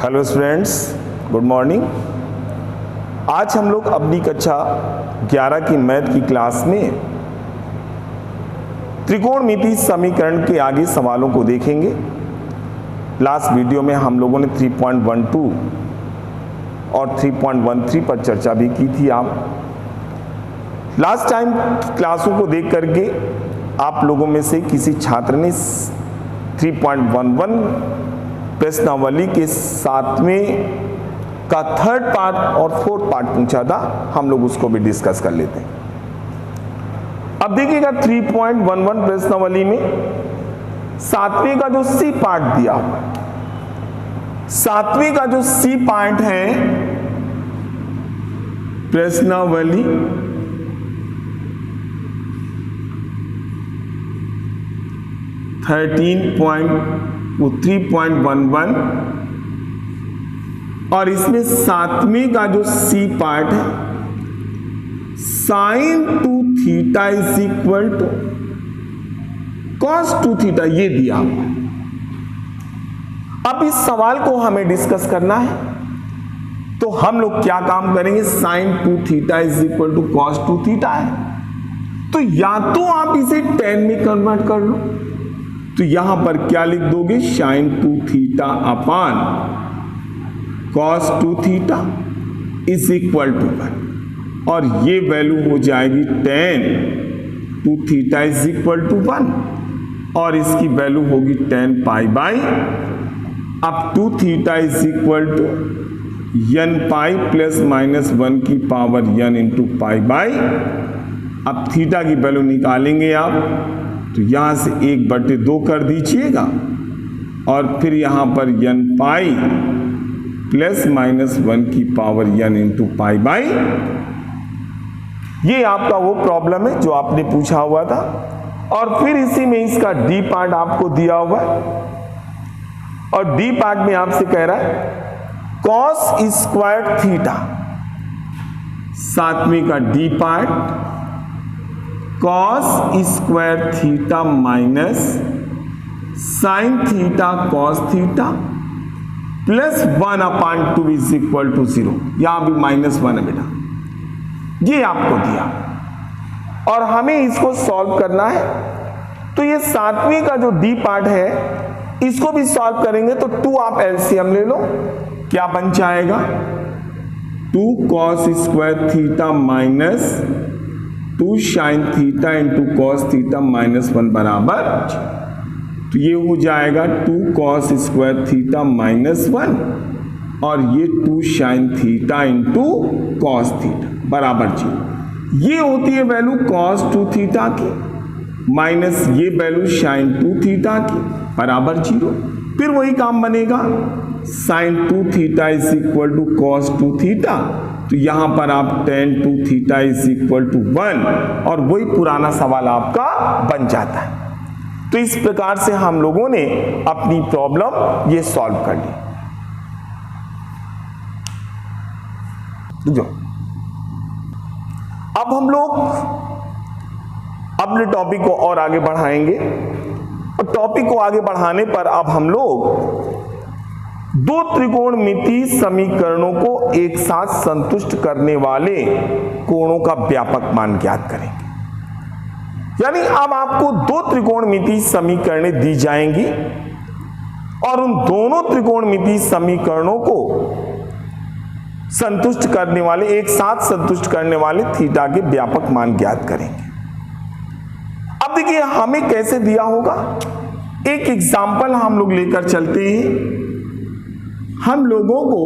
Hello students, good morning. आज हम लोग अपनी कक्षा 11 की मैथ की क्लास में त्रिकोणमितीय समीकरण के आगे सवालों को देखेंगे। लास्ट वीडियो में हम लोगों ने 3.12 और 3.13 पर चर्चा भी की थी। आप लास्ट टाइम क्लासों को देख करके आप लोगों में से किसी छात्र ने 3.11 प्रश्नावली के 7वें का थर्ड पार्ट और फोर्थ पार्ट पूछा था। हम लोग उसको भी डिस्कस कर लेते हैं। अब देखिएगा 3.11 प्रश्नावली में 7वें का जो सी पार्ट दिया हुआ है, 7वें का जो सी पार्ट है प्रश्नावली 3.11 और इसमें 7वें का जो सी पार्ट है sine 2 theta is equal to cos 2 theta, ये दिया हुआ है। अब इस सवाल को हमें डिस्कस करना है, तो हम लोग क्या काम करेंगे, sine 2 theta is equal to cos 2 theta है, तो या तो आप इसे tan में कन्वर्ट कर लो, तो यहां पर क्या लिख दोगे, sine 2 theta upon cos 2 theta is equal to 1, और ये वैल्यू हो जाएगी tan 2 theta is equal to 1, और इसकी वैल्यू होगी tan पाई बाई, अब 2 theta is equal to n pi plus minus 1 की power n into pi by. अब थीटा की वैल्यू निकालेंगे आप, तो यहां से 1/2 कर दीजिएगा, और फिर यहां पर n पाई प्लस माइनस 1 की power n into pi by. ये आपका वो प्रॉब्लम है जो आपने पूछा हुआ था, और फिर इसी में इसका डी पार्ट आपको दिया हुआ है, और डी पार्ट में आपसे कह रहा है कॉस स्क्वायर थीटा, 7वें का D part cos square theta minus sine theta cos theta plus 1/2 is equal to 0। यहां भी -1 है बेटा, ये आपको दिया, और हमें इसको सॉल्व करना है। तो ये 7वें का जो डी पार्ट है इसको भी सॉल्व करेंगे, तो 2 आप एलसीएम ले लो, क्या बन जाएगा 2 cos square theta minus 2 sine theta into cos theta -1 बराबर, तो ये हो जाएगा 2 कॉस स्क्वायर थीटा -1 और ये 2 sine theta into cos theta बराबर 0। ये होती है वैल्यू कॉस 2 थीटा की माइनस ये वैल्यू साइन 2 थीटा की बराबर 0। फिर वही काम बनेगा, sine 2 theta is equal to cos 2 theta, तो यहां पर आप tan 2 theta is equal to 1, और वही पुराना सवाल आपका बन जाता है। तो इस प्रकार से हम लोगों ने अपनी प्रॉब्लम ये सॉल्व कर ली। जो अब हम लोग अपने टॉपिक को और आगे बढ़ाएंगे, और टॉपिक को आगे बढ़ाने पर अब हम लोग 2 त्रिकोणमितीय समीकरणों को एक साथ संतुष्ट करने वाले कोणों का व्यापक मान ज्ञात करेंगे। यानी अब आपको 2 त्रिकोणमितीय समीकरणें दी जाएंगी, और उन दोनों त्रिकोणमितीय समीकरणों को संतुष्ट करने वाले, एक साथ संतुष्ट करने वाले थीटा के व्यापक मान ज्ञात करेंगे। अब देखिए हमें कैसे दिया होगा, एक एग्जाम्पल हम लोग लेकर चलते हैं। हम लोगों को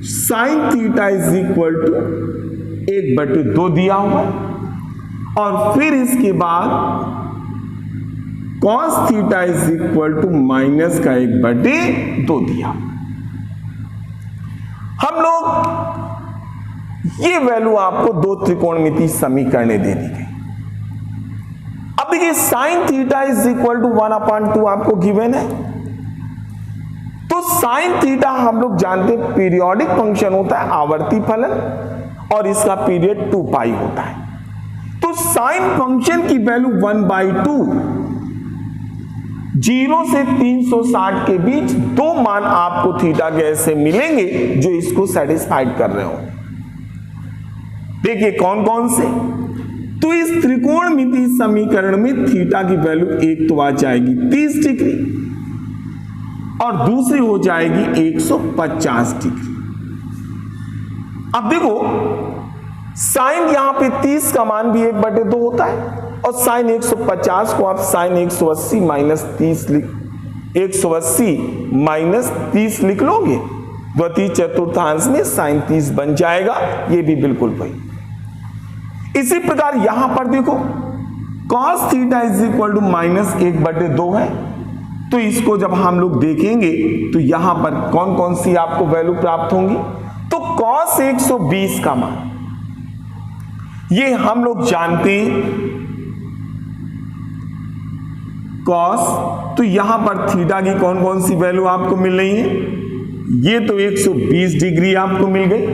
sine theta is equal to 1/2 दिया हुआ, और फिर इसके बाद cos theta is equal to minus का 1/2 दिया। हम लोग ये वैल्यू आपको 2 त्रिकोणमितीय समीकरणें दे दी गई। अब देखिए sine theta is equal to 1/2 आपको गिवन है, तो साइन थीटा हम लोग जानते हैं पीरियोडिक फंक्शन होता है, आवर्ती फलन, और इसका पीरियड 2 पाई होता है। तो साइन फंक्शन की वैल्यू 1/2 0 से 360 के बीच दो मान आपको थीटा के ऐसे मिलेंगे जो इसको सेटिस्फाइड कर रहे हो। देखिए कौन कौन से। तो इस त्रिकोणमितीय समीकरण में थीटा की वैल्यू एक तो आ जाएगी 30 डिग्री और दूसरी हो जाएगी 150 डिग्री। अब देखो साइन यहां पे 30 का मान भी 1/2 होता है और साइन 150 को आप साइन 180 माइनस 30 लिख लोगे। द्वितीय चतुर्थांश में साइन 30 बन जाएगा, ये भी बिल्कुल वही। इसी प्रकार यहां पर देखो cos theta is equal to minus 1/2 है, तो इसको जब हम लोग देखेंगे तो यहां पर कौन कौन सी आपको वैल्यू प्राप्त होंगी। तो cos 120 का मान ये हम लोग जानते हैं cos, तो यहां पर थीटा की कौन कौन सी वैल्यू आपको मिल रही है। ये तो 120 डिग्री आपको मिल गई,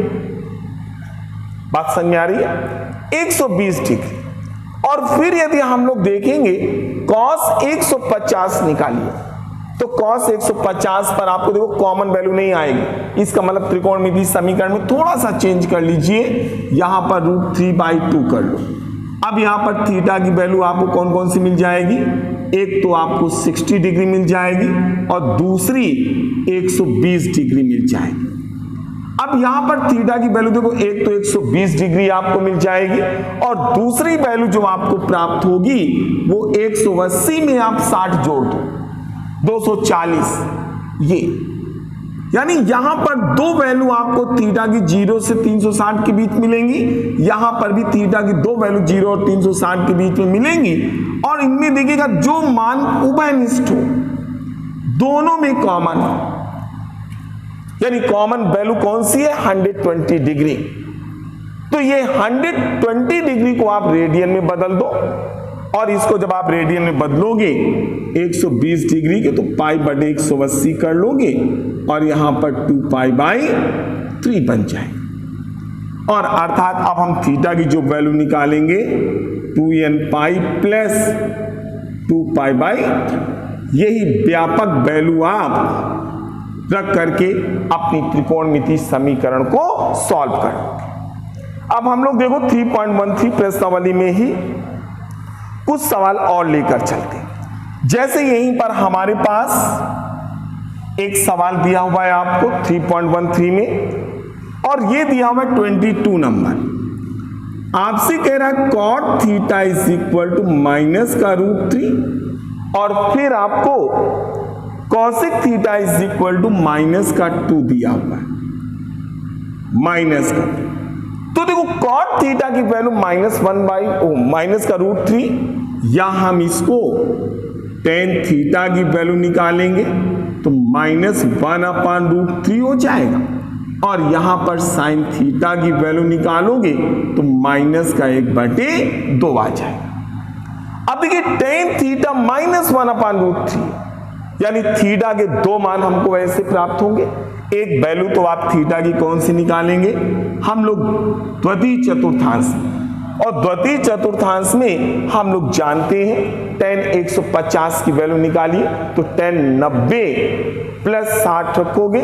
बात समझ में आ रही है 120 डिग्री। और फिर यदि हम लोग देखेंगे cos 150 निकालिए, तो cos 150 पर आपको देखो कॉमन वैल्यू नहीं आएगी, इसका मतलब त्रिकोणमितीय समीकरण में थोड़ा सा चेंज कर लीजिए, यहां पर √3/2 कर लो। अब यहां पर थीटा की वैल्यू आपको कौन कौन सी मिल जाएगी। एक तो आपको 60 डिग्री मिल जाएगी और दूसरी 120 डिग्री मिल जाएगी। अब यहां पर थीटा की वैल्यू देखो, एक तो 120 डिग्री आपको मिल जाएगी और दूसरी वैल्यू जो आपको प्राप्त होगी वो 180 में आप 60 जोड़ दो 240, ये यानी यहां पर दो वैल्यू आपको थीटा की 0 से 360 के बीच मिलेंगी, यहां पर भी थीटा की दो वैल्यू 0 और 360 के बीच में मिलेंगी। और इनमें देखिएगा जो मान उभयनिष्ठ हो, दोनों में कॉमन हो, यानी कॉमन वैल्यू कौन सी है 120 डिग्री। तो ये 120 डिग्री को आप रेडियन में बदल दो और इसको जब आप रेडियन में बदलोगे 120 डिग्री के तो π/180 कर लोगे और यहां पर 2π/3 बन जाएगा। और अर्थात अब हम थीटा की जो वैल्यू निकालेंगे 2nπ प्लस 2π/3, यही व्यापक वैल्यू आप रख करके अपनी त्रिकोणमितीय समीकरण को सॉल्व करोगे। अब हम लोग देखो 3.13 प्रश्नावली में ही कुछ सवाल और लेकर चलते हैं। जैसे यहीं पर हमारे पास एक सवाल दिया हुआ है आपको 3.13 में और ये दिया हुआ है 22 नंबर। आपसे कह रहा है cot theta is equal to minus का √3 और फिर आपको cosec theta is equal to minus का 2 दिया हुआ है, माइनस का। तो देखो cot थीटा की वैल्यू माइनस का √3, या हम इसको tan थीटा की वैल्यू निकालेंगे तो -1/√3 हो जाएगा और यहां पर sin थीटा की वैल्यू निकालोगे तो -1/2 आ जाएगा। अब देखिए tan थीटा -1/√3 यानी थीटा के दो मान हमको ऐसे प्राप्त होंगे। एक वैल्यू तो आप थीटा की कौन सी निकालेंगे, हम लोग द्वितीय चतुर्थांश, और द्वितीय चतुर्थांश में हम लोग जानते हैं tan 150 की वैल्यू निकालिए तो tan 90 प्लस 60 रखोगे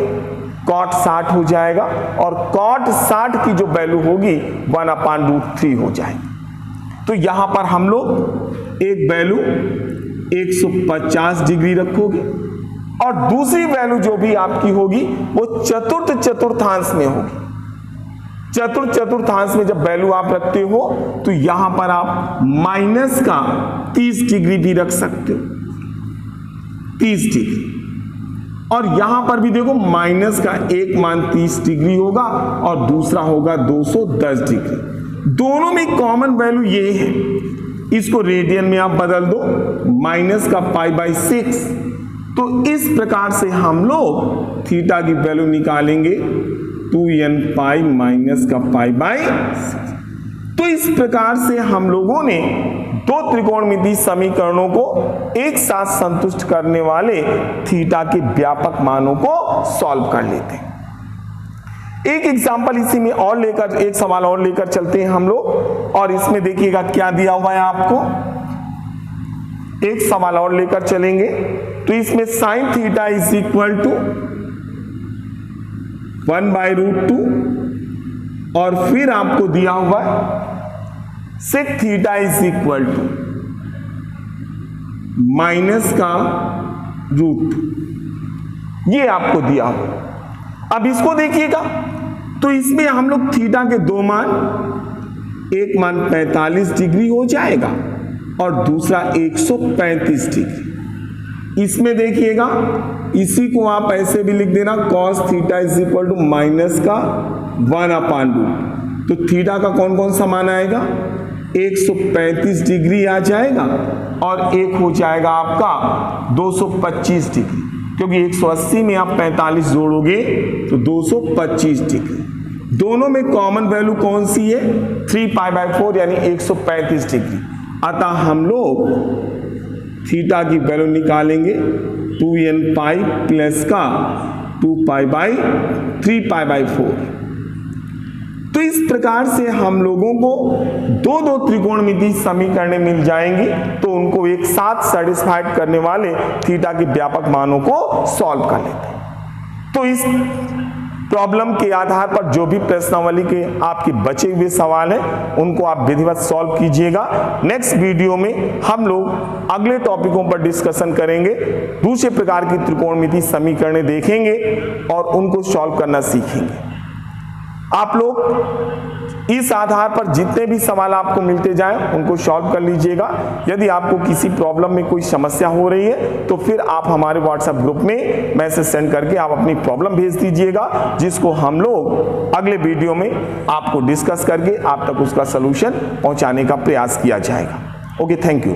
cot 60 हो जाएगा और cot 60 की जो वैल्यू होगी 1/√3 हो जाएगी। तो यहां पर हम लोग एक वैल्यू 150 डिग्री रखोगे और दूसरी वैल्यू जो भी आपकी होगी वो चतुर्थ चतुर्थांश में होगी। चतुर्थ चतुर्थांश में जब वैल्यू आप रखते हो तो यहां पर आप माइनस का 30 डिग्री भी रख सकते हो, 30 डिग्री। और यहां पर भी देखो माइनस का एक मान 30 डिग्री होगा और दूसरा होगा 210 डिग्री। दोनों में कॉमन वैल्यू ये है, इसको रेडियन में आप बदल दो, माइनस का π/6। तो इस प्रकार से हम लोग थीटा की वैल्यू निकालेंगे 2nπ माइनस का π/6। तो इस प्रकार से हम लोगों ने दो त्रिकोणमितीय समीकरणों को एक साथ संतुष्ट करने वाले थीटा के व्यापक मानों को सॉल्व कर लेते हैं। एक एग्जांपल इसी में और लेकर, एक सवाल और लेकर चलते हैं हम लोग और इसमें देखिएगा क्या दिया हुआ है आपको। एक सवाल और लेकर चलेंगे तो इसमें sine theta is equal to 1/√2 और फिर आपको दिया हुआ sec theta is equal to minus का √2, ये आपको दिया हुआ। अब इसको देखिएगा, तो इसमें हम लोग थीटा के दो मान, एक मान 45 डिग्री हो जाएगा और दूसरा 135 डिग्री। इसमें देखिएगा, इसी को आप ऐसे भी लिख देना, cos theta is equal to minus का 1/√2। तो थीटा का कौन कौन सा मान आएगा, 135 डिग्री आ जाएगा और एक हो जाएगा आपका 225 डिग्री, क्योंकि 180 में आप 45 जोड़ोगे तो 225 डिग्री। दोनों में कॉमन वैल्यू कौन सी है, 3π/4 यानी 135 डिग्री। अतः हम लोग थीटा की वैल्यू निकालेंगे 2n प्लस का 3π/4। तो इस प्रकार से हम लोगों को दो त्रिकोणमितीय समीकरण मिल जाएंगी, तो उनको एक साथ सेटिस्फाइड करने वाले थीटा के व्यापक मानों को सॉल्व कर लेते हैं। तो इस प्रॉब्लम के आधार पर जो भी प्रश्नावली के आपके बचे हुए सवाल हैं उनको आप विधिवत सॉल्व कीजिएगा। नेक्स्ट वीडियो में हम लोग अगले टॉपिकों पर डिस्कशन करेंगे, दूसरे प्रकार की त्रिकोणमितीय समीकरण देखेंगे और उनको सॉल्व करना सीखेंगे। आप लोग इस आधार पर जितने भी सवाल आपको मिलते जाएं उनको सॉल्व कर लीजिएगा। यदि आपको किसी प्रॉब्लम में कोई समस्या हो रही है तो फिर आप हमारे व्हाट्सएप ग्रुप में मैसेज सेंड करके आप अपनी प्रॉब्लम भेज दीजिएगा, जिसको हम लोग अगले वीडियो में आपको डिस्कस करके आप तक उसका सलूशन पहुंचाने का प्रयास किया जाएगा। Okay, thank you.